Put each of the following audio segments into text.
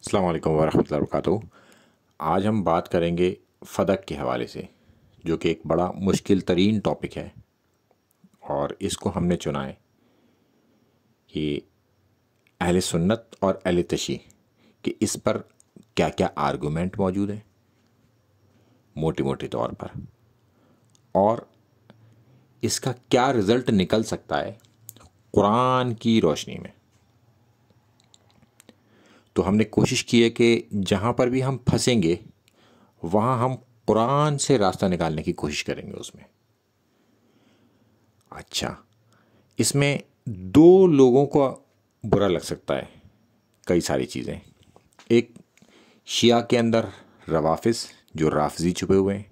अस्सलाम वालेकुम वरहमतुल्लाहि वबरकातुहू। आज हम बात करेंगे फ़दक के हवाले से, जो कि एक बड़ा मुश्किल तरीन टॉपिक है और इसको हमने चुना है कि अहले सुन्नत और अहले तशी कि इस पर क्या क्या आर्गूमेंट मौजूद हैं मोटी मोटी तौर पर, और इसका क्या रिज़ल्ट निकल सकता है कुरान की रोशनी में। तो हमने कोशिश की है कि जहाँ पर भी हम फंसेंगे वहाँ हम कुरान से रास्ता निकालने की कोशिश करेंगे उसमें। अच्छा, इसमें दो लोगों को बुरा लग सकता है कई सारी चीज़ें। एक, शिया के अंदर रवाफिज जो राफजी छुपे हुए हैं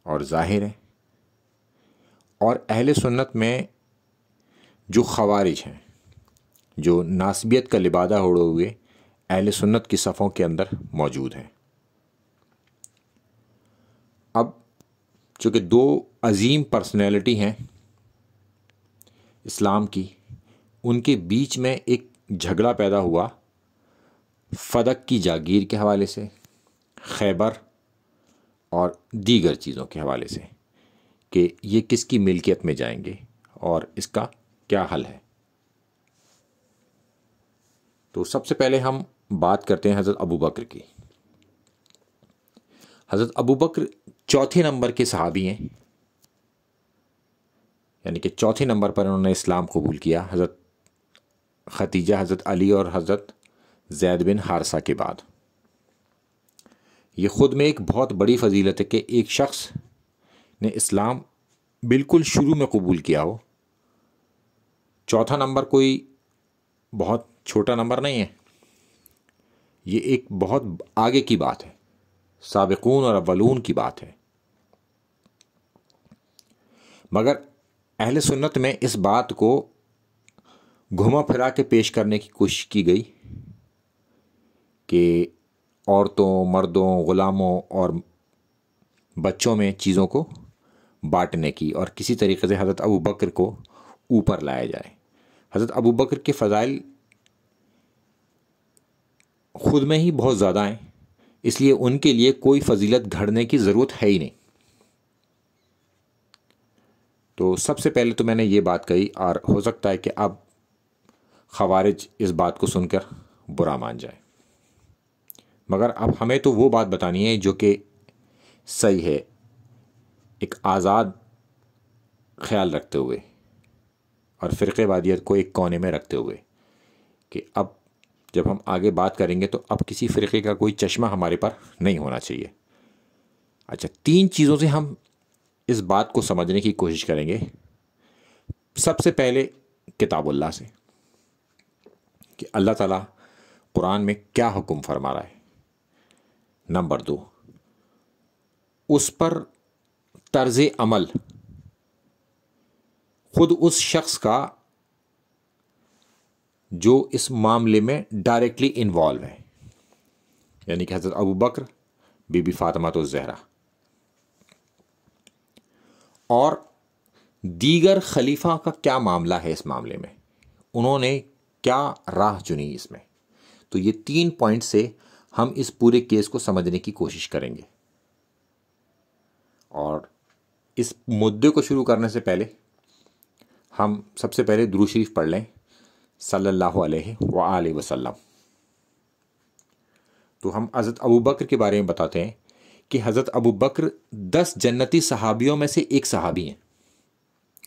और ज़ाहिर है, और अहले सुन्नत में जो खवारिज हैं, जो नासबियत का लिबादा ओढ़े हुए अहले सुन्नत की सफ़ों के अंदर मौजूद हैं। अब चूँकि दो अजीम पर्सनैलिटी हैं इस्लाम की, उनके बीच में एक झगड़ा पैदा हुआ फ़दक की जागीर के हवाले से, खैबर और दीगर चीज़ों के हवाले से कि ये किसकी मिल्कियत में जाएंगे और इसका क्या हल है। तो सबसे पहले हम बात करते हैं हज़रत अबू बकर की। हज़रत अबू बकर चौथे नंबर के सहाबी हैं, यानी कि चौथे नंबर पर उन्होंने इस्लाम कबूल किया हज़रत खतीजा, हज़रत अली और हज़रत ज़ैद बिन हारसा के बाद। ये ख़ुद में एक बहुत बड़ी फजीलत है कि एक शख्स ने इस्लाम बिल्कुल शुरू में कबूल किया हो। चौथा नंबर कोई बहुत छोटा नंबर नहीं है, ये एक बहुत आगे की बात है, साबिकून और अव्वलून की बात है। मगर अहले सुन्नत में इस बात को घुमा फिरा के पेश करने की कोशिश की गई कि औरतों, मर्दों, ग़ुलामों और बच्चों में चीज़ों को बांटने की, और किसी तरीके से हज़रत अबू बकर को ऊपर लाया जाए। हज़रत अबू बकर के फ़ज़ाइल ख़ुद में ही बहुत ज़्यादा हैं, इसलिए उनके लिए कोई फजीलत घड़ने की ज़रूरत है ही नहीं। तो सबसे पहले तो मैंने ये बात कही, और हो सकता है कि अब खवारिज इस बात को सुनकर बुरा मान जाए, मगर अब हमें तो वो बात बतानी है जो कि सही है, एक आज़ाद ख्याल रखते हुए और फ़िरक़ेवादियत को एक कोने में रखते हुए, कि अब जब हम आगे बात करेंगे तो अब किसी फ़िरक़े का कोई चश्मा हमारे पर नहीं होना चाहिए। अच्छा, तीन चीज़ों से हम इस बात को समझने की कोशिश करेंगे। सबसे पहले किताबुल्लाह से, कि अल्लाह ताला कुरान में क्या हुक्म फरमा रहा है। नंबर दो, उस पर तर्ज़ अमल खुद उस शख्स का जो इस मामले में डायरेक्टली इन्वॉल्व है, यानी कि हज़रत अबू बकर, बीबी फातिमा तो ज़हरा और दीगर खलीफा का क्या मामला है इस मामले में, उन्होंने क्या राह चुनी इसमें। तो ये तीन पॉइंट से हम इस पूरे केस को समझने की कोशिश करेंगे। और इस मुद्दे को शुरू करने से पहले हम सबसे पहले दुरूद शरीफ पढ़ लें सल्लल्लाहु अलैहि वसल्लम। तो हम हज़रत अबू बकर के बारे में बताते हैं कि हज़रत अबू बकर 10 जन्नती सहाबियों में से एक सहाबी हैं,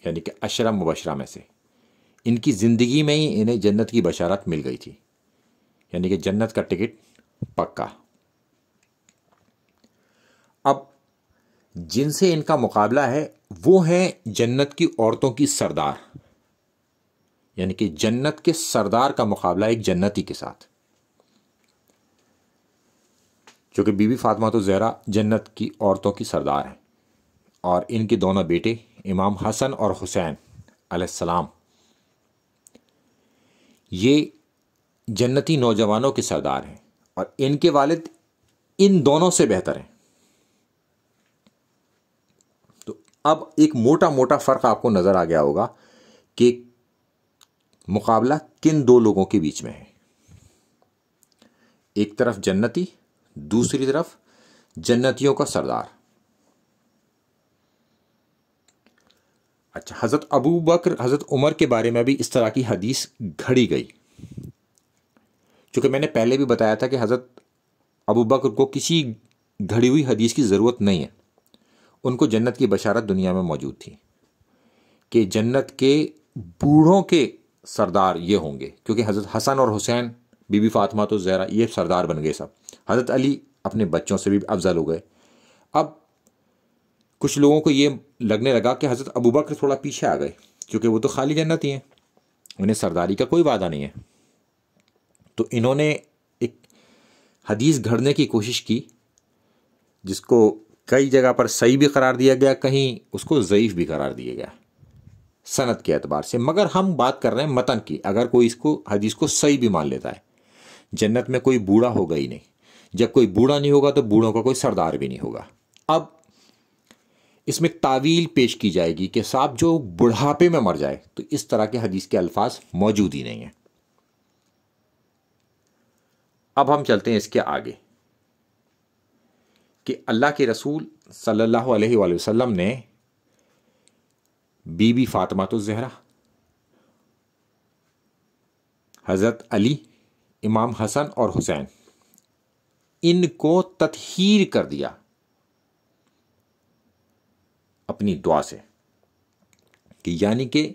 यानी कि अशरा मुबशरा में से। इनकी ज़िंदगी में ही इन्हें जन्नत की बशारत मिल गई थी, यानी कि जन्नत का टिकट पक्का। अब जिनसे इनका मुकाबला है वो हैं जन्नत की औरतों की सरदार, यानी कि जन्नत के सरदार का मुकाबला एक जन्नती के साथ, जो कि बीबी फातिमा तो ज़हरा जन्नत की औरतों की सरदार हैं, और इनके दोनों बेटे इमाम हसन और हुसैन अलैहिस्सलाम ये जन्नती नौजवानों के सरदार हैं, और इनके वालिद इन दोनों से बेहतर हैं। तो अब एक मोटा मोटा फ़र्क आपको नज़र आ गया होगा कि मुकाबला किन दो लोगों के बीच में है। एक तरफ जन्नती, दूसरी तरफ जन्नतियों का सरदार। अच्छा, हज़रत अबू बकर, हज़रत उमर के बारे में भी इस तरह की हदीस घड़ी गई। चूँकि मैंने पहले भी बताया था कि हज़रत अबू बकर को किसी घड़ी हुई हदीस की ज़रूरत नहीं है। उनको जन्नत की बशारत दुनिया में मौजूद थी कि जन्नत के बूढ़ों के सरदार ये होंगे, क्योंकि हज़रत हसन और हुसैन, बीबी फातिमा तो ज़हरा, ये सरदार बन गए सब। हज़रत अली अपने बच्चों से भी अफजल हो गए। अब कुछ लोगों को ये लगने लगा कि हज़रत अबू बकर थोड़ा पीछे आ गए, क्योंकि वो तो खाली जन्नती हैं, उन्हें सरदारी का कोई वादा नहीं है। तो इन्होंने एक हदीस घड़ने की कोशिश की, जिसको कई जगह पर सही भी करार दिया गया, कहीं उसको ज़ईफ़ भी करार दिया गया सनद के एतबार से। मगर हम बात कर रहे हैं मतन की। अगर कोई इसको हदीस को सही भी मान लेता है, जन्नत में कोई बूढ़ा होगा ही नहीं। जब कोई बूढ़ा नहीं होगा तो बूढ़ों का कोई सरदार भी नहीं होगा। अब इसमें तावील पेश की जाएगी कि साहब जो बुढ़ापे में मर जाए, तो इस तरह के हदीस के अल्फाज मौजूद ही नहीं है। अब हम चलते हैं इसके आगे कि अल्लाह के रसूल सल्लल्लाहु अलैहि वसल्लम ने बीबी फातिमा तो ज़हरा, हज़रत अली, इमाम हसन और हुसैन, इनको तत्हीर कर दिया अपनी दुआ से, कि यानी कि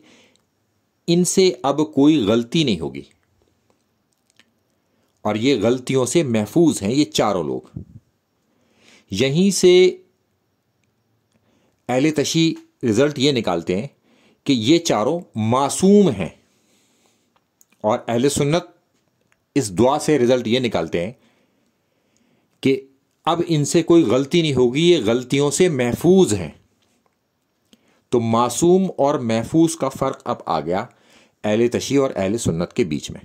इनसे अब कोई गलती नहीं होगी और ये गलतियों से महफूज हैं ये चारों लोग। यहीं से अहले तशी रिजल्ट ये निकालते हैं कि ये चारों मासूम हैं, और अहले सुन्नत इस दुआ से रिजल्ट ये निकालते हैं कि अब इनसे कोई गलती नहीं होगी, ये गलतियों से महफूज हैं। तो मासूम और महफूज का फ़र्क अब आ गया अहले तशी और अहले सुन्नत के बीच में।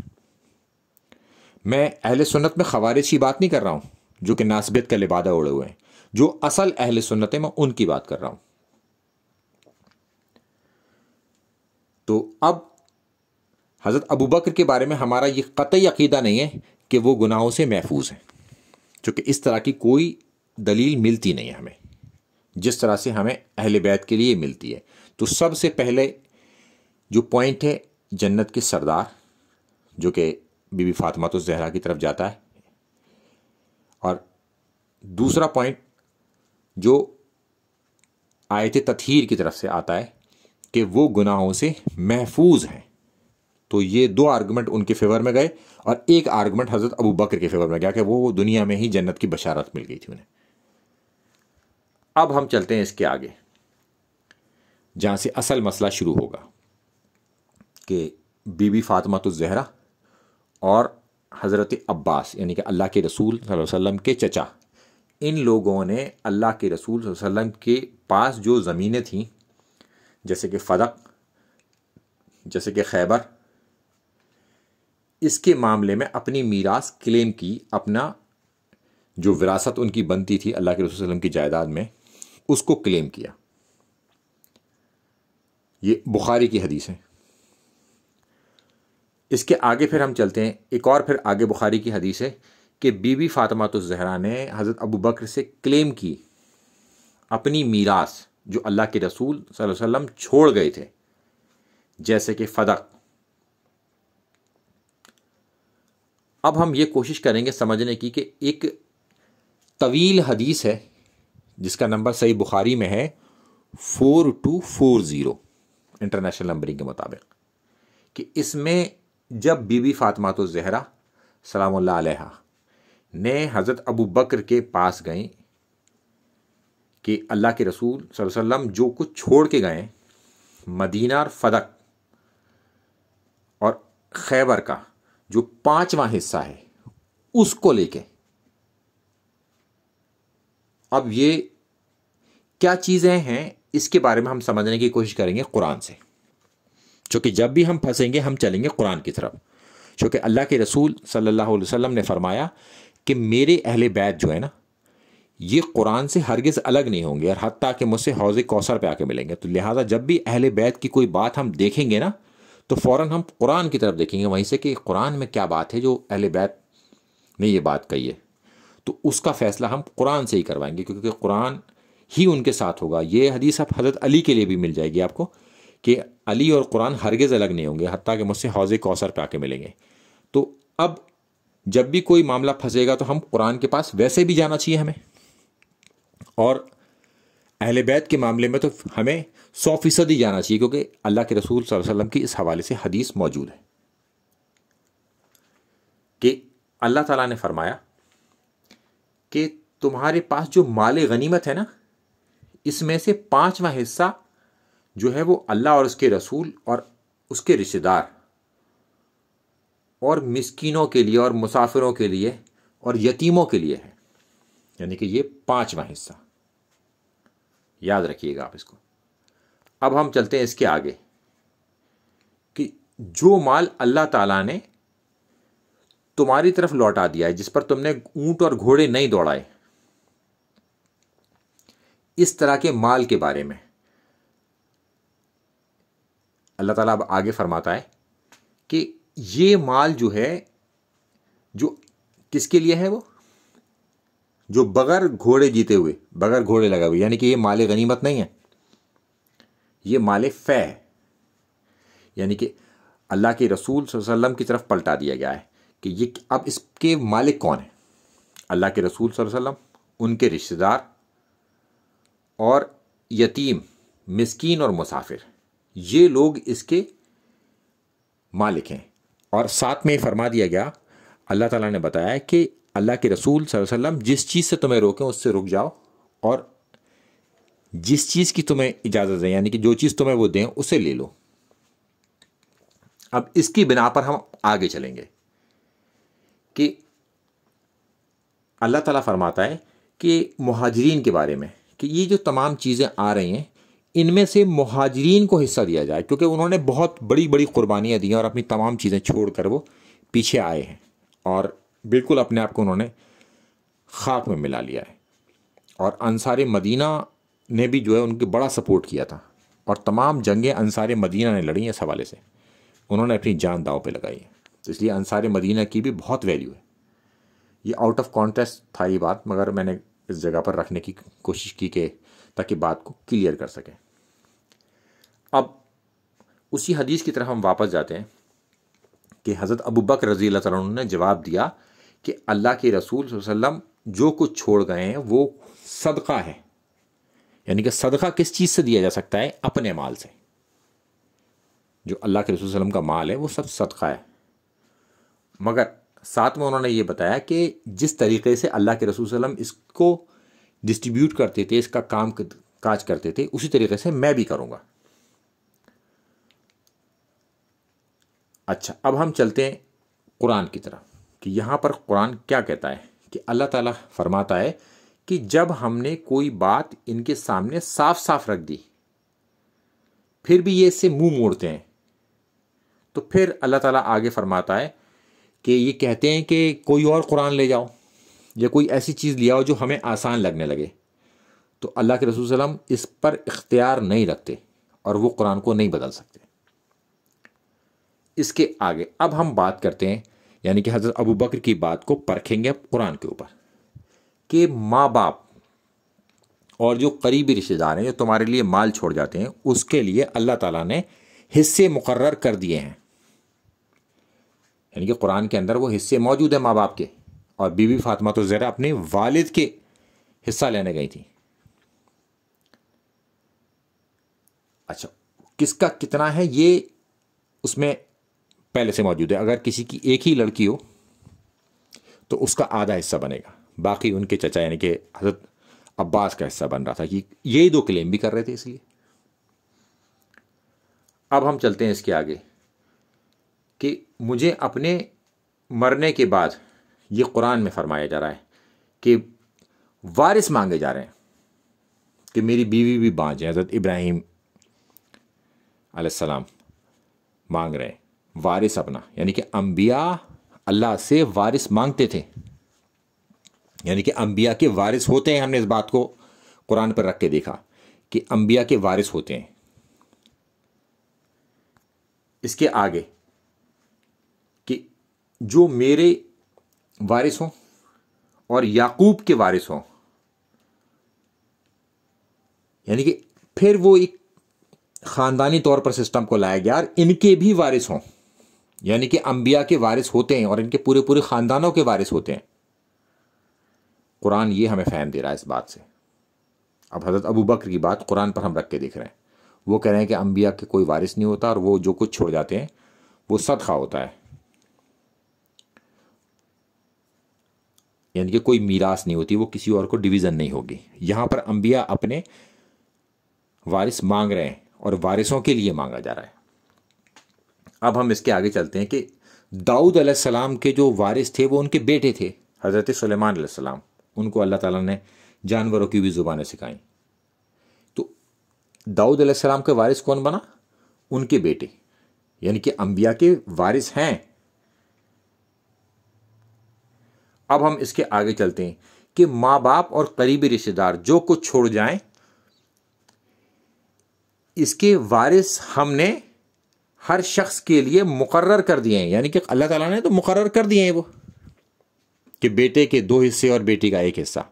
मैं अहले सुन्नत में खवारिज की बात नहीं कर रहा हूं, जो कि नासबियत का लिबादा उड़े हुए हैं। जो असल अहले सुन्नत है, मैं उनकी बात कर रहा हूं। तो अब हज़रत अबू बकर के बारे में हमारा ये क़तई अक़ीदा नहीं है कि वो गुनाहों से महफूज हैं, क्योंकि इस तरह की कोई दलील मिलती नहीं है हमें, जिस तरह से हमें अहले बैत के लिए मिलती है। तो सबसे पहले जो पॉइंट है जन्नत के सरदार, जो कि बीबी फातिमा तो ज़हरा की तरफ जाता है, और दूसरा पॉइंट जो आयत तत्हीर की तरफ से आता है कि वो गुनाहों से महफूज हैं। तो ये दो आर्गुमेंट उनके फेवर में गए, और एक आर्गुमेंट हज़रत अबू बकर के फेवर में गया कि वो दुनिया में ही जन्नत की बशारत मिल गई थी उन्हें। अब हम चलते हैं इसके आगे, जहां से असल मसला शुरू होगा कि बीबी फातिमा तो ज़हरा और हज़रत अब्बास, यानी कि अल्लाह के रसूल सल्लल्लाहु अलैहि वसल्लम के चचा, इन लोगों ने अल्लाह के रसूल सल्लल्लाहु अलैहि वसल्लम के पास जो ज़मीनें थीं, जैसे कि फ़दक, जैसे कि खैबर, इसके मामले में अपनी मीरास क्लेम की। अपना जो विरासत उनकी बनती थी अल्लाह के रसूल सल्लल्लाहु अलैहि वसल्लम की जायदाद में, उसको क्लेम किया। ये बुखारी की हदीस है। इसके आगे फिर हम चलते हैं, एक और फिर आगे बुखारी की हदीस है कि बीबी फातिमा तो ज़हरा ने हज़रत अबू बकर से क्लेम की अपनी मीरास जो अल्लाह के रसूल सल्लल्लाहु अलैहि वसल्लम छोड़ गए थे, जैसे कि फ़दक। अब हम ये कोशिश करेंगे समझने की कि एक तवील हदीस है जिसका नंबर सही बुखारी में है 4240 इंटरनेशनल नंबरिंग के मुताबिक, कि इसमें जब बीबी फातिमा तो ज़हरा सलामुल्लाह अलैहा ने हज़रत अबू बकर के पास गई कि अल्लाह के रसूल सल्लल्लाहु अलैहि वसल्लम जो कुछ छोड़ के गए, मदीना और फ़दक और खैबर का जो 5वां हिस्सा है, उसको लेके, अब ये क्या चीज़ें हैं इसके बारे में हम समझने की कोशिश करेंगे कुरान से। क्योंकि जब भी हम फंसेंगे हम चलेंगे कुरान की तरफ, क्योंकि अल्लाह के रसूल सल्लल्लाहु अलैहि वसल्लम ने फरमाया कि मेरे अहले बैत जो है ना, ये कुरान से हरगिज़ अलग नहीं होंगे, और हत्ता कि मुझसे हौज़े कौसर पे आके मिलेंगे। तो लिहाजा जब भी अहले बैत की कोई बात हम देखेंगे ना, तो फ़ौरन हम कुरान की तरफ देखेंगे वहीं से कि कुरान में क्या बात है जो अहले बैत ने ये बात कही है, तो उसका फैसला हम कुरान से ही करवाएंगे, क्योंकि कुरान ही उनके साथ होगा। ये हदीस अब हज़रत अली के लिए भी मिल जाएगी आपको कि अली और कुरान हरगिज़ अलग नहीं होंगे, हत्ता कि मुझसे हौज़े कौसर पे आके मिलेंगे। तो अब जब भी कोई मामला फंसेगा तो हम कुरान के पास वैसे भी जाना चाहिए हमें, और अहले बैत के मामले में तो हमें 100% ही जाना चाहिए, क्योंकि अल्लाह के रसूल सल्लल्लाहु अलैहि वसल्लम की इस हवाले से हदीस मौजूद है कि अल्लाह ताला ने फरमाया कि तुम्हारे पास जो माल गनीमत है ना, इसमें से 5वां हिस्सा जो है वो अल्लाह और उसके रसूल और उसके रिश्तेदार और मिस्कीनों के लिए और मुसाफिरों के लिए और यतीमों के लिए है। यानी कि ये 5वां हिस्सा, याद रखिएगा आप इसको। अब हम चलते हैं इसके आगे कि जो माल अल्लाह ताला ने तुम्हारी तरफ लौटा दिया है, जिस पर तुमने ऊंट और घोड़े नहीं दौड़ाए, इस तरह के माल के बारे में अल्लाह ताला अब आगे फरमाता है कि ये माल जो है, जो किसके लिए है, वो जो बगैर घोड़े जीते हुए, बगैर घोड़े लगा हुए, यानी कि ये माल गनीमत नहीं है, ये माल फ़ै है। यानी कि अल्लाह के रसूल सल्लल्लाहु अलैहि वसल्लम की तरफ पलटा दिया गया है कि ये अब इसके मालिक कौन है। अल्लाह के रसूल सल्लल्लाहु अलैहि वसल्लम, उनके रिश्तेदार और यतीम, मिस्कीन और मुसाफिर, ये लोग इसके मालिक हैं। और साथ में फरमा दिया गया, अल्लाह ताला ने बताया कि अल्लाह के रसूल सल्लल्लाहु अलैहि वसल्लम जिस चीज़ से तुम्हें रोकें उससे रुक जाओ, और जिस चीज़ की तुम्हें इजाज़त दें, यानी कि जो चीज़ तुम्हें वो दें उसे ले लो। अब इसकी बिना पर हम आगे चलेंगे कि अल्लाह ताला फरमाता है कि मुहाजिरीन के बारे में कि ये जो तमाम चीज़ें आ रही हैं, इनमें से मुहाजिरीन को हिस्सा दिया जाए, क्योंकि उन्होंने बहुत बड़ी बड़ी कुर्बानियाँ दी और अपनी तमाम चीज़ें छोड़कर वो पीछे आए हैं और बिल्कुल अपने आप को उन्होंने खाक में मिला लिया है। और अंसार मदीना ने भी जो है उनकी बड़ा सपोर्ट किया था, और तमाम जंगें अंसार मदीना ने लड़ी इस हवाले से, उन्होंने अपनी जान दांव पे लगाई है। तो इसलिए अंसार मदीना की भी बहुत वैल्यू है। ये आउट ऑफ कॉन्टेक्स्ट था ये बात, मगर मैंने इस जगह पर रखने की कोशिश की कि ताकि बात को क्लियर कर सकें। अब उसी हदीस की तरफ हम वापस जाते हैं कि हज़रत अबू बकर रज़ी अल्लाह तआला अन्हु ने जवाब दिया कि अल्लाह के रसूल सल्लल्लाहु अलैहि वसल्लम जो कुछ छोड़ गए हैं वो सदका है। यानी कि सदका किस चीज़ से दिया जा सकता है? अपने माल से। जो अल्लाह के रसूल सल्लल्लाहु अलैहि वसल्लम का माल है वो सब सदका है। मगर साथ में उन्होंने ये बताया कि जिस तरीके से अल्लाह के रसूल सल्लल्लाहु अलैहि वसल्लम इसको डिस्ट्रीब्यूट करते थे, इसका काम काज करते थे, उसी तरीके से मैं भी करूँगा। अच्छा, अब हम चलते हैं कुरान की तरफ कि यहाँ पर कुरान क्या कहता है कि अल्लाह ताला फरमाता है कि जब हमने कोई बात इनके सामने साफ साफ रख दी, फिर भी ये इससे मुंह मोड़ते हैं, तो फिर अल्लाह ताला आगे फरमाता है कि ये कहते हैं कि कोई और कुरान ले जाओ या कोई ऐसी चीज़ ले आओ जो हमें आसान लगने लगे। तो अल्लाह के रसूल सल्लल्लाहु अलैहि वसल्लम इस पर इख्तियार नहीं रखते और वो कुरान को नहीं बदल सकते। इसके आगे अब हम बात करते हैं, यानी कि हज़रत अबू बकर की बात को परखेंगे अब कुरान के ऊपर कि माँ बाप और जो करीबी रिश्तेदार हैं जो तुम्हारे लिए माल छोड़ जाते हैं, उसके लिए अल्लाह ताला ने हिस्से मुकर्रर कर दिए हैं। यानी कि कुरान के अंदर वो हिस्से मौजूद है माँ बाप के। और बीबी फातिमा तो ज़रा अपने वालिद के हिस्सा लेने गई थी। अच्छा, किसका कितना है ये उसमें पहले से मौजूद है। अगर किसी की एक ही लड़की हो तो उसका आधा हिस्सा बनेगा, बाकी उनके चचा यानी कि हज़रत अब्बास का हिस्सा बन रहा था। कि यही दो क्लेम भी कर रहे थे। इसलिए अब हम चलते हैं इसके आगे कि मुझे अपने मरने के बाद ये कुरान में फरमाया जा रहा है कि वारिस मांगे जा रहे हैं कि मेरी बीवी भी बाँझ है। हज़रत इब्राहीम अलैहिस्सलाम मांग रहे हैं वारिस अपना, यानी कि अंबिया अल्लाह से वारिस मांगते थे, यानी कि अंबिया के वारिस होते हैं। हमने इस बात को कुरान पर रख के देखा कि अंबिया के वारिस होते हैं। इसके आगे कि जो मेरे वारिस हों और याकूब के वारिस हों, यानी कि फिर वो एक ख़ानदानी तौर पर सिस्टम को लाया गया और इनके भी वारिस हों, यानी कि अंबिया के वारिस होते हैं और इनके पूरे पूरे ख़ानदानों के वारिस होते हैं। कुरान ये हमें फ़हम दे रहा है इस बात से। अब हज़रत अबू बकर की बात कुरान पर हम रख के देख रहे हैं। वो कह रहे हैं कि अंबिया के कोई वारिस नहीं होता और वो जो कुछ छोड़ जाते हैं वो सदका होता है, यानी कि कोई मीरास नहीं होती, वो किसी और को डिवीज़न नहीं होगी। यहां पर अंबिया अपने वारिस मांग रहे हैं और वारिसों के लिए मांगा जा रहा है। अब हम इसके आगे चलते हैं कि दाऊद अलैहिस्सलाम के जो वारिस थे वो उनके बेटे थे हज़रत सुलेमान अलैहिस्सलाम। उनको अल्लाह ताला ने जानवरों की भी ज़ुबानें सिखाई। तो दाऊद अलैहिस्सलाम के वारिस कौन बना? उनके बेटे, यानी कि अंबिया के वारिस हैं। अब हम इसके आगे चलते हैं कि माँ बाप और करीबी रिश्तेदार जो कुछ छोड़ जाएं, इसके वारिस हमने हर शख्स के लिए मुकर्रर कर दिए हैं, यानी कि अल्लाह ताला ने तो मुकर्रर कर दिए हैं वो कि बेटे के 2 हिस्से और बेटी का 1 हिस्सा,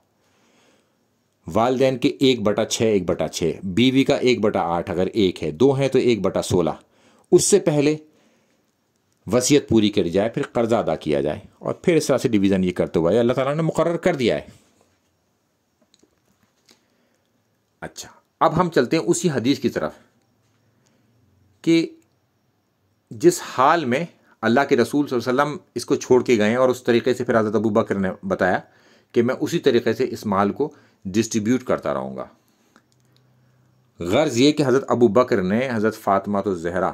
वालिदैन के 1/6 1/6, बीवी का 1/8 अगर 1 है, 2 है तो 1/16। उससे पहले वसीयत पूरी करी जाए, फिर कर्जा अदा किया जाए और फिर इस तरह से डिवीज़न ये करते हुए अल्लाह ताला ने मुकर्रर कर दिया है। अच्छा, अब हम चलते हैं उसी हदीस की तरफ कि जिस हाल में अल्लाह के रसूल सल्लल्लाहु अलैहि वसल्लम इसको छोड़ के गए और उस तरीके से फिर हज़रत अबू बकर ने बताया कि मैं उसी तरीके से इस माल को डिस्ट्रीब्यूट करता रहूँगा। गर्ज़ ये कि हज़रत अबू बकर ने हज़रत फ़ातिमा तो ज़हरा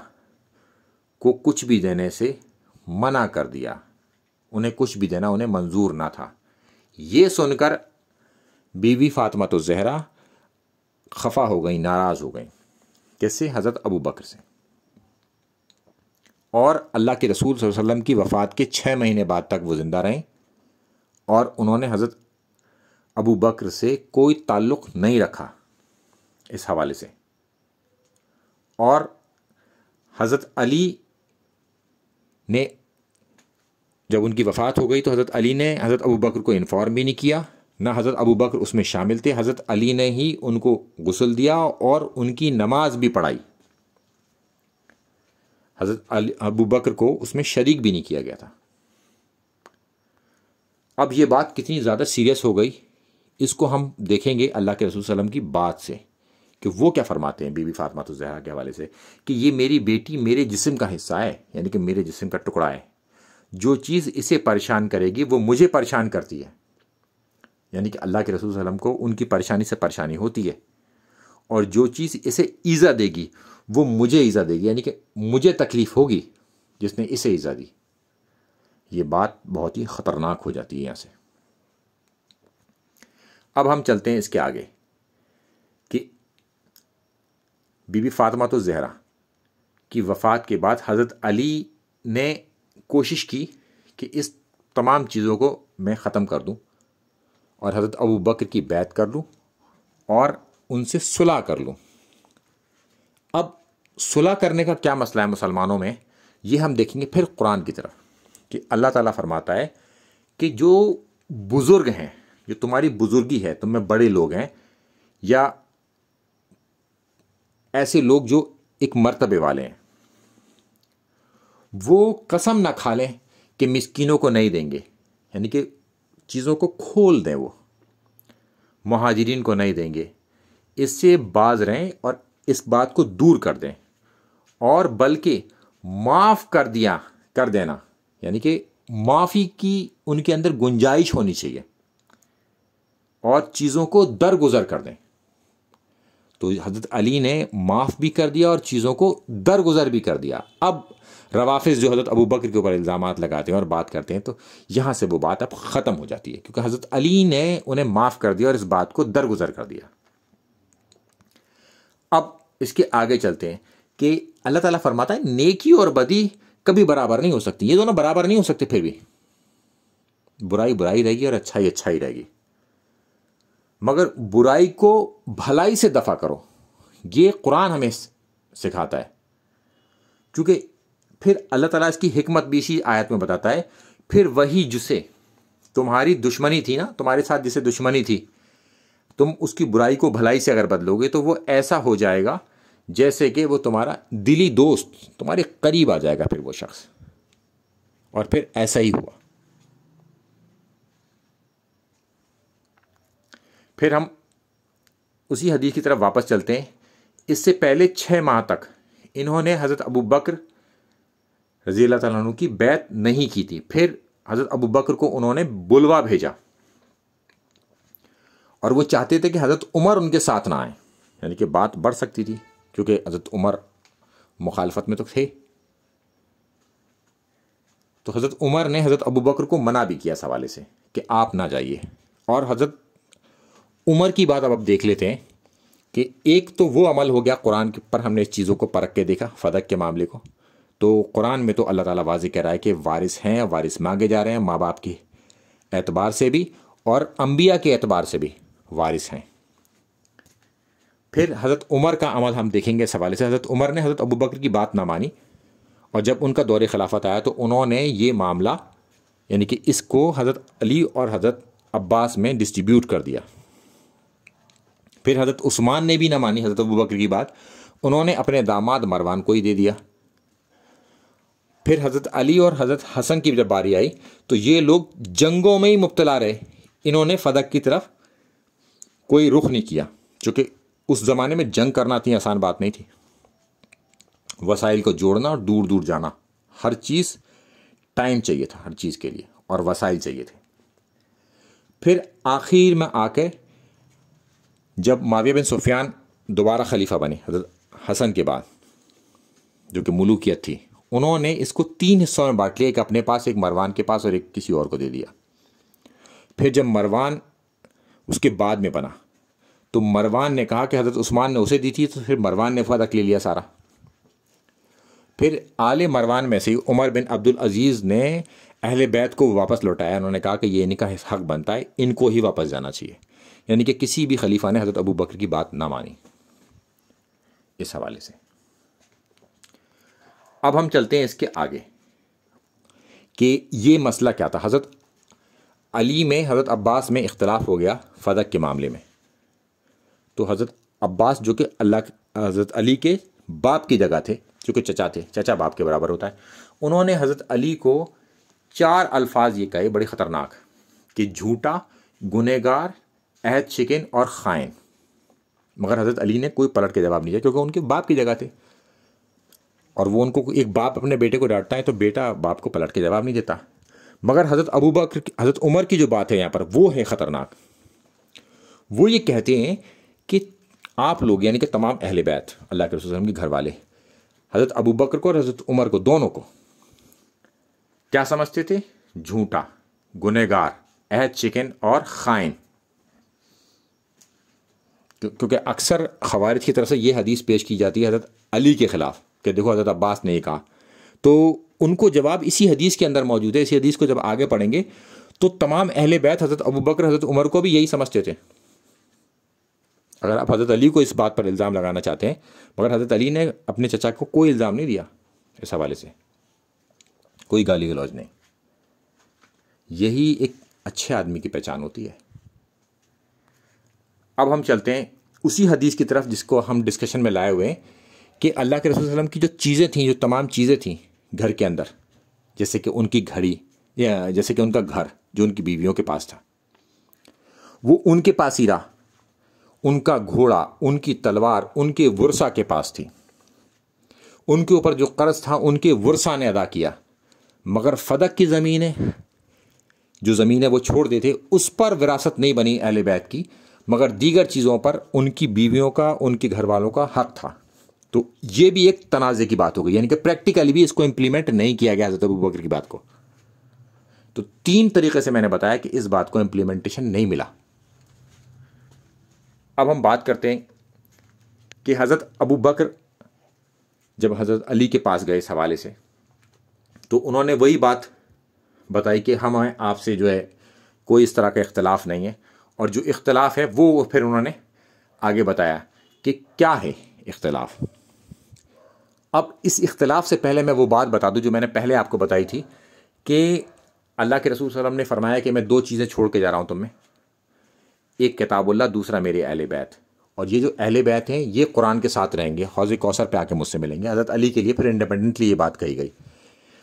को कुछ भी देने से मना कर दिया, उन्हें कुछ भी देना उन्हें मंजूर ना था। ये सुनकर बीवी फ़ातिमा तो ज़हरा खफा हो गई, नाराज़ हो गई। किससे? हज़रत अबू बकर से। और अल्लाह के रसूल सल्लल्लाहु अलैहि वसल्लम की वफ़ात के 6 महीने बाद तक वो ज़िंदा रहें और उन्होंने हज़रत अबू बकर से कोई ताल्लुक़ नहीं रखा इस हवाले से। और हज़रत अली ने जब उनकी वफ़ात हो गई तो हज़रत अली ने हज़रत अबू बकर को इन्फॉर्म भी नहीं किया, ना हज़रत अबू बकर उसमें शामिल थे। हज़रत अली ने ही उनको गुस्ल दिया और उनकी नमाज भी पढ़ाई। हज़रत अबू बकर को उसमें शरीक भी नहीं किया गया था। अब ये बात कितनी ज़्यादा सीरियस हो गई इसको हम देखेंगे अल्लाह के रसूल सल्लल्लाहु अलैहि वसल्लम की बात से कि वो क्या फरमाते हैं बीबी फातिमा तो ज़हरा के हवाले से कि ये मेरी बेटी मेरे जिस्म का हिस्सा है, यानी कि मेरे जिस्म का टुकड़ा है। जो चीज़ इसे परेशान करेगी वो मुझे परेशान करती है, यानी कि अल्लाह के रसूल सल्लल्लाहु अलैहि वसल्लम को उनकी परेशानी से परेशानी होती है। और जो चीज़ इसे ईज़ा देगी वो मुझे ईज़ा देगी, यानी कि मुझे तकलीफ़ होगी जिसने इसे ईज़ा दी। ये बात बहुत ही ख़तरनाक हो जाती है यहाँ से। अब हम चलते हैं इसके आगे कि बीबी फातिमा तो ज़हरा की वफ़ात के बाद हज़रत अली ने कोशिश की कि इस तमाम चीज़ों को मैं ख़त्म कर दूं और हज़रत अबू बकर की बैत कर लूं और उनसे सुलह कर लूं। अब सुलह करने का क्या मसला है मुसलमानों में, ये हम देखेंगे फिर कुरान की तरफ कि अल्लाह ताला फरमाता है कि जो बुज़ुर्ग हैं, जो तुम्हारी बुज़ुर्गी है, तुम में बड़े लोग हैं या ऐसे लोग जो एक मर्तबे वाले हैं, वो कसम ना खा लें कि मिस्कीनों को नहीं देंगे, यानी कि चीज़ों को खोल दें, वो मुहाजिरीन को नहीं देंगे। इससे बाज रहें और इस बात को दूर कर दें और बल्कि माफ़ कर देना, यानी कि माफ़ी की उनके अंदर गुंजाइश होनी चाहिए और चीज़ों को दरगुजर कर दें। तो हज़रत अली ने माफ़ भी कर दिया और चीज़ों को दरगुजर भी कर दिया। अब रवाफिज़ जो हज़रत अबू बकर के ऊपर इल्ज़ामात लगाते हैं और बात करते हैं, तो यहाँ से वो बात अब ख़त्म हो जाती है क्योंकि हज़रत अली ने उन्हें माफ़ कर दिया और इस बात को दरगुजर कर दिया। अब इसके आगे चलते हैं कि अल्लाह ताला फरमाता है नेकी और बदी कभी बराबर नहीं हो सकती, ये दोनों बराबर नहीं हो सकते। फिर भी बुराई बुराई रहेगी और अच्छाई अच्छाई रहेगी, मगर बुराई को भलाई से दफा करो, ये कुरान हमें सिखाता है। क्योंकि फिर अल्लाह ताला इसकी हिकमत भी इसी आयत में बताता है, फिर वही जिसे तुम्हारी दुश्मनी थी ना, तुम्हारे साथ जिसे दुश्मनी थी, तुम उसकी बुराई को भलाई से अगर बदलोगे तो वो ऐसा हो जाएगा जैसे कि वो तुम्हारा दिली दोस्त तुम्हारे करीब आ जाएगा फिर वो शख्स। और फिर ऐसा ही हुआ। फिर हम उसी हदीस की तरफ वापस चलते हैं। इससे पहले 6 माह तक इन्होंने हज़रत अबू बकर रज़ी अल्लाह तआला अन्हु की बैत नहीं की थी। फिर हज़रत अबू बकर को उन्होंने बुलवा भेजा और वो चाहते थे कि हज़रत उमर उनके साथ ना आए, यानी कि बात बढ़ सकती थी क्योंकि हज़रत उमर मुखालफत में तो थे। तो हज़रत उमर ने हज़रत अबू बकर को मना भी किया इस हवाले से कि आप ना जाइए। और हज़रत उमर की बात अब देख लेते हैं कि एक तो वो अमल हो गया कुरान के पर, हमने इस चीज़ों को परख के देखा फदक के मामले को। तो कुरान में तो अल्लाह ताला वाज़ेह कह रहा है कि वारिस हैं, वारिस मांगे जा रहे हैं, माँ बाप के एतबार से भी और अंबिया के एतबार से भी वारिस हैं। फिर हज़रत उमर का अमल हम देखेंगे इस हवाले से। हज़रत उमर ने हज़रत अबू बकर की बात ना मानी और जब उनका दौर खिलाफत आया तो उन्होंने ये मामला यानी कि इसको हज़रत अली और हज़रत अब्बास में डिस्ट्रीब्यूट कर दिया। फिर हज़रत उस्मान ने भी ना मानी हज़रत अबू बकर की बात, उन्होंने अपने दामाद मरवान को ही दे दिया। फिर हज़रत अली और हज़रत हसन की जब बारी आई तो ये लोग जंगों में ही मुब्तला रहे, इन्होंने फदक की तरफ कोई रुख नहीं किया, क्योंकि उस ज़माने में जंग करना इतनी आसान बात नहीं थी। वसाइल को जोड़ना और दूर दूर जाना, हर चीज़ टाइम चाहिए था हर चीज़ के लिए और वसाइल चाहिए थे। फिर आखिर में आके जब मुआविया बिन सुफियान दोबारा खलीफा बने हज़रत हसन के बाद, जो कि मुलूकियत थी, उन्होंने इसको 3 हिस्सों में बांट लिया, एक अपने पास, एक मरवान के पास और एक किसी और को दे दिया। फिर जब मरवान उसके बाद में बना तो मरवान ने कहा कि हज़रत उस्मान ने उसे दी थी, तो फिर मरवान ने फदक ले लिया सारा। फिर आले मरवान में से उमर बिन अब्दुल अजीज़ ने अहले बैत को वापस लौटाया। उन्होंने कहा कि ये इनका हक बनता है, इनको ही वापस जाना चाहिए। यानी कि किसी भी खलीफा ने हज़रत अबू बकर की बात ना मानी इस हवाले से। अब हम चलते हैं इसके आगे कि ये मसला क्या था। हज़रत अली में हज़रत अब्बास में इख्तलाफ हो गया फदक के मामले में। तो हज़रत अब्बास जो कि हज़रत अली के बाप की जगह थे, जो कि चचा थे, चचा बाप के बराबर होता है, उन्होंने हज़रत अली को 4 अल्फाज ये कहे बड़े ख़तरनाक कि झूठा, गुनहगार, अहद शिकन और ख़ाइन। मगर हज़रत अली ने कोई पलट के जवाब नहीं दिया क्योंकि उनके बाप की जगह थे और वो उनको, एक बाप अपने बेटे को डांटता है तो बेटा बाप को पलट के जवाब नहीं देता। मगर हज़रत अबू बकर, हज़रत उमर की जो बात है यहाँ पर वो है ख़तरनाक। वो ये कहते हैं कि आप लोग यानी कि तमाम अहले बैत, अल्लाह के रसूल सल्लल्लाहु अलैहि वसल्लम के घर वाले, हज़रत अबू बकर को और हज़रत उमर को, दोनों को क्या समझते थे? झूठा, गुनहगार, अहद शिकन और ख़ाइन। क्योंकि अक्सर खवारिज की तरफ से ये हदीस पेश की जाती है हज़रत अली के ख़िलाफ़ कि देखो हज़रत अब्बास ने ये कहा, तो उनको जवाब इसी हदीस के अंदर मौजूद है। इसी हदीस को जब आगे पढ़ेंगे तो तमाम अहले बैत हज़रत अबू बकर, हज़रत उमर को भी यही समझते थे। अगर आप हज़रत अली को इस बात पर इल्ज़ाम लगाना चाहते हैं, मगर हज़रत अली ने अपने चचा को कोई इल्ज़ाम नहीं दिया इस हवाले से, कोई गाली गलौज नहीं। यही एक अच्छे आदमी की पहचान होती है। अब हम चलते हैं उसी हदीस की तरफ जिसको हम डिस्कशन में लाए हुए हैं कि अल्लाह के रसूल सल्लल्लाहु अलैहि वसल्लम की जो चीज़ें थीं, जो तमाम चीज़ें थीं घर के अंदर, जैसे कि उनकी घड़ी या जैसे कि उनका घर जो उनकी बीवियों के पास था, वो उनके पास ही रहा। उनका घोड़ा, उनकी तलवार उनके वर्सा के पास थी। उनके ऊपर जो कर्ज था उनके वर्सा ने अदा किया। मगर फदक की ज़मीन है, जो ज़मीन है वो छोड़ देते, उस पर विरासत नहीं बनी अहले बैत की, मगर दीगर चीज़ों पर उनकी बीवियों का, उनके घर वालों का हक था। तो ये भी एक तनाज़े की बात हो गई, यानी कि प्रैक्टिकली भी इसको इंप्लीमेंट नहीं किया गया हज़रत अबू बकर की बात को। तो 3 तरीके से मैंने बताया कि इस बात को इंप्लीमेंटेशन नहीं मिला। अब हम बात करते हैं कि हज़रत अबू बकर जब हज़रत अली के पास गए इस हवाले से, तो उन्होंने वही बात बताई कि हमें आपसे जो है कोई इस तरह का इख्तलाफ नहीं है, और जो इख्तलाफ है वो फिर उन्होंने आगे बताया कि क्या है इख्तलाफ। अब इस इख्तलाफ से पहले मैं वो बात बता दूं जो मैंने पहले आपको बताई थी कि अल्लाह के रसूल सल्लल्लाहु अलैहि वसल्लम ने फरमाया कि मैं 2 चीज़ें छोड़ के जा रहा हूँ तुम्हें, एक किताबुल्लाह, दूसरा मेरे अहले बैत। और ये जो अहले बैत हैं ये कुरान के साथ रहेंगे, हौज़ कौसर पे आके मुझसे मिलेंगे। हज़रत अली के लिए फिर इंडिपेंडेंटली ये बात कही गई।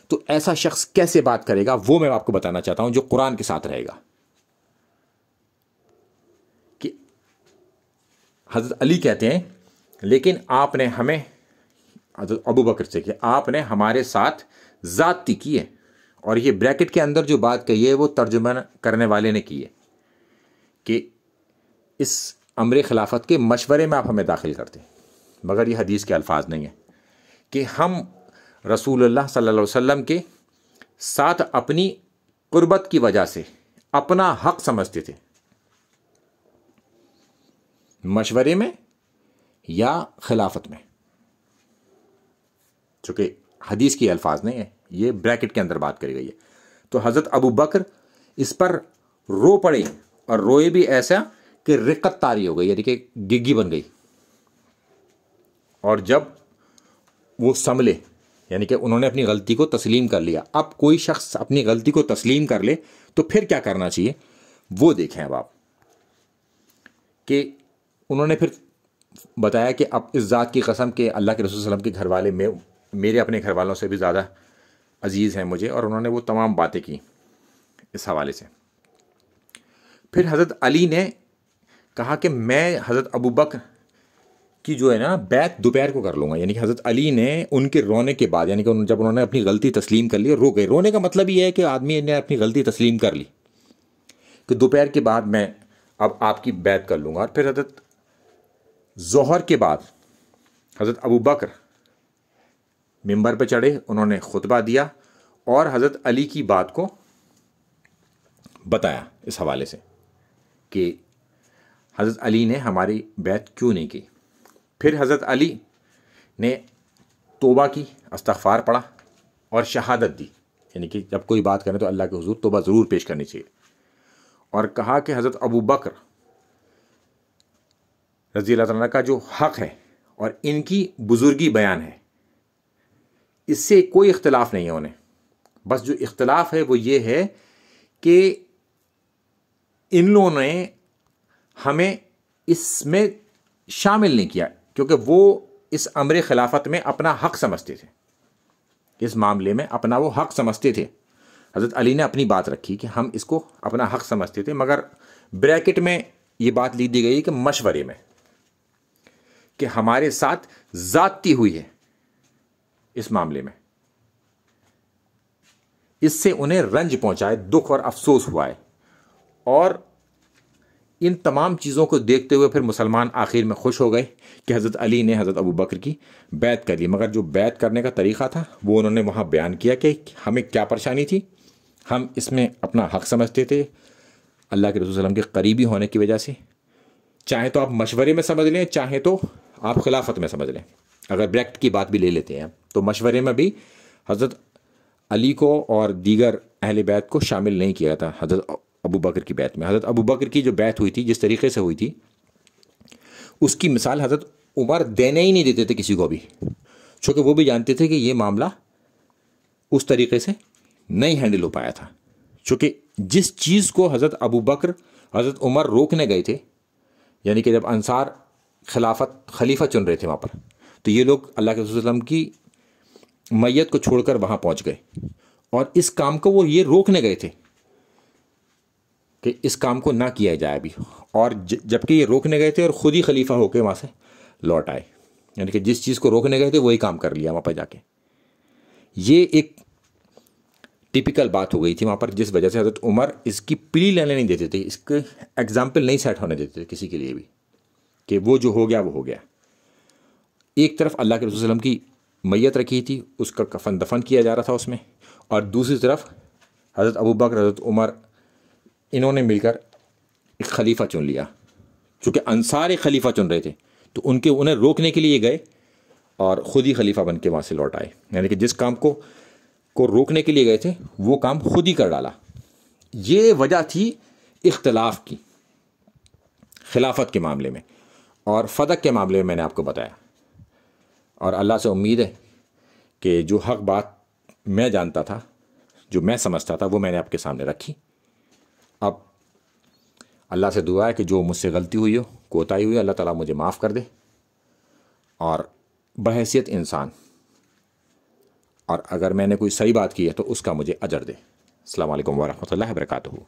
तो ऐसा शख्स कैसे बात करेगा वो मैं आपको बताना चाहता हूँ, जो कुरान के साथ रहेगा। कि हज़रत अली कहते हैं लेकिन आपने हमें, हज़रत अबू बकर से, कि आपने हमारे साथ ज़्यादती की है। और ये ब्रैकेट के अंदर जो बात कही है वो तर्जुमा करने वाले ने की है कि इस अमर खिलाफत के मशवरे में आप हमें दाखिल करते, मगर ये हदीस के अल्फाज नहीं है कि हम रसूलुल्लाह सल्लल्लाहु अलैहि वसल्लम के साथ अपनी कुर्बत की वजह से अपना हक समझते थे, मशवरे में या खिलाफत में। चूंकि हदीस की अल्फाज नहीं है, ये ब्रैकेट के अंदर बात करी गई है। तो हज़रत अबू बकर इस पर रो पड़े, और रोए भी ऐसा कि रिक्कत तारी हो गई, यानी कि गिग्गी बन गई। और जब वो संभले, यानी कि उन्होंने अपनी गलती को तस्लीम कर लिया। अब कोई शख्स अपनी गलती को तस्लीम कर ले तो फिर क्या करना चाहिए वो देखें अब आप, कि उन्होंने फिर बताया कि अब इस ज़ात की कसम के अल्लाह के रसूल सल्लल्लाहु अलैहि वसल्लम के घर वाले मेरे अपने घर वालों से भी ज़्यादा अजीज़ हैं मुझे। और उन्होंने वो तमाम बातें की इस हवाले से। फिर हज़रत अली ने कहा कि मैं हज़रत अबू बकर की जो है ना बैत दोपहर को कर लूँगा। यानी कि हज़रत अली ने उनके रोने के बाद, यानी कि जब उन्होंने अपनी गलती तस्लीम कर ली, रो गए। रोने का मतलब ये है कि आदमी ने अपनी गलती तस्लीम कर ली कि दोपहर के बाद मैं अब आपकी बैत कर लूँगा। और फिर हज़रत ज़ोहर के बाद हज़रत अबू बकर मिंबर पे चढ़े, उन्होंने खुतबा दिया और हज़रत अली की बात को बताया इस हवाले से कि हज़रत अली ने हमारी बैत क्यों नहीं की। फिर हज़रत अली ने तौबा की, इस्तग़फ़ार पढ़ा और शहादत दी, यानी कि जब कोई बात करें तो अल्लाह के हुज़ूर तौबा ज़रूर पेश करनी चाहिए। और कहा कि हज़रत अबू बकर रज़ी अल्लाह तआला का जो हक़ है और इनकी बुज़ुर्गी बयान है, इससे कोई इख्तिलाफ़ नहीं है उन्हें। बस जो इख्तिलाफ़ है वो ये है कि इन लोगों ने हमें इसमें शामिल नहीं किया, क्योंकि वो इस अमर खिलाफत में अपना हक़ समझते थे, इस मामले में अपना वो हक़ समझते थे। हज़रत अली ने अपनी बात रखी कि हम इसको अपना हक़ समझते थे, मगर ब्रैकेट में ये बात लिख दी गई कि मशवरे में, कि हमारे साथ ज़्यादती हुई है इस मामले में, इससे उन्हें रंज पहुंचाए, दुख और अफसोस हुआ है। और इन तमाम चीज़ों को देखते हुए फिर मुसलमान आखिर में खुश हो गए कि हज़रत अली ने हज़रत अबू बकर की बैत कर ली। मगर जो बैत करने का तरीक़ा था वो उन्होंने वहाँ बयान किया कि हमें क्या परेशानी थी, हम इसमें अपना हक़ समझते थे अल्लाह के रसूल सल्लल्लाहु अलैहि वसल्लम के करीबी होने की वजह से। चाहे तो आप मशवरे में समझ लें, चाहे तो आप खिलाफत में समझ लें। अगर ब्रैकेट की बात भी ले लेते हैं तो मशवरे में भी हज़रत अली को और दीगर अहले बैत को शामिल नहीं किया था हज़रत अबू बकर की बैत में। हज़रत अबू बकर की जो बैत हुई थी, जिस तरीके से हुई थी, उसकी मिसाल हज़रत उमर देने ही नहीं देते थे किसी को भी, चूँकि वो भी जानते थे कि ये मामला उस तरीके से नहीं हैंडल हो पाया था। चूँकि जिस चीज़ को हज़रत अबू बकर हज़रत उमर रोकने गए थे, यानी कि जब अंसार खलीफा चुन रहे थे वहाँ पर, तो ये लोग अल्लाह के रसूल सल्लल्लाहु अलैहि वसल्लम की मैयत को छोड़कर वहाँ पहुँच गए और इस काम को वो ये रोकने गए थे कि इस काम को ना किया जाए अभी। और जबकि ये रोकने गए थे और ख़ुद ही खलीफा होकर वहाँ से लौट आए, यानी कि जिस चीज़ को रोकने गए थे वही काम कर लिया वहाँ पर जाके। ये एक टिपिकल बात हो गई थी वहाँ पर, जिस वजह से हज़रत उमर इसकी पीली लेने नहीं देते थे, इसके एग्जाम्पल नहीं सेट होने देते थे किसी के लिए भी, कि वो जो हो गया वो हो गया। एक तरफ अल्लाह के रसूल सल्लल्लाहु अलैहि वसल्लम की मैयत रखी थी, उसका कफन दफन किया जा रहा था उसमें, और दूसरी तरफ हज़रत अबू बकर हज़रत उमर इन्होंने मिलकर एक खलीफा चुन लिया। चूँकि अंसार एक खलीफा चुन रहे थे तो उन्हें रोकने के लिए गए और ख़ुद ही खलीफा बन के वहाँ से लौट आए, यानी कि जिस काम को रोकने के लिए गए थे वो काम खुद ही कर डाला। ये वजह थी इख्तिलाफ़ की खिलाफत के मामले में। और फ़दक के मामले में मैंने आपको बताया, और अल्लाह से उम्मीद है कि जो हक़ बात मैं जानता था, जो मैं समझता था वो मैंने आपके सामने रखी। अब अल्लाह से दुआ है कि जो मुझसे गलती हुई हो, कोताही हुई, अल्लाह ताला मुझे माफ़ कर दे और बहैसियत इंसान, और अगर मैंने कोई सही बात की है तो उसका मुझे अजर दे। अस्सलाम वालेकुम व रहमतुल्लाहि व बरकातुहू।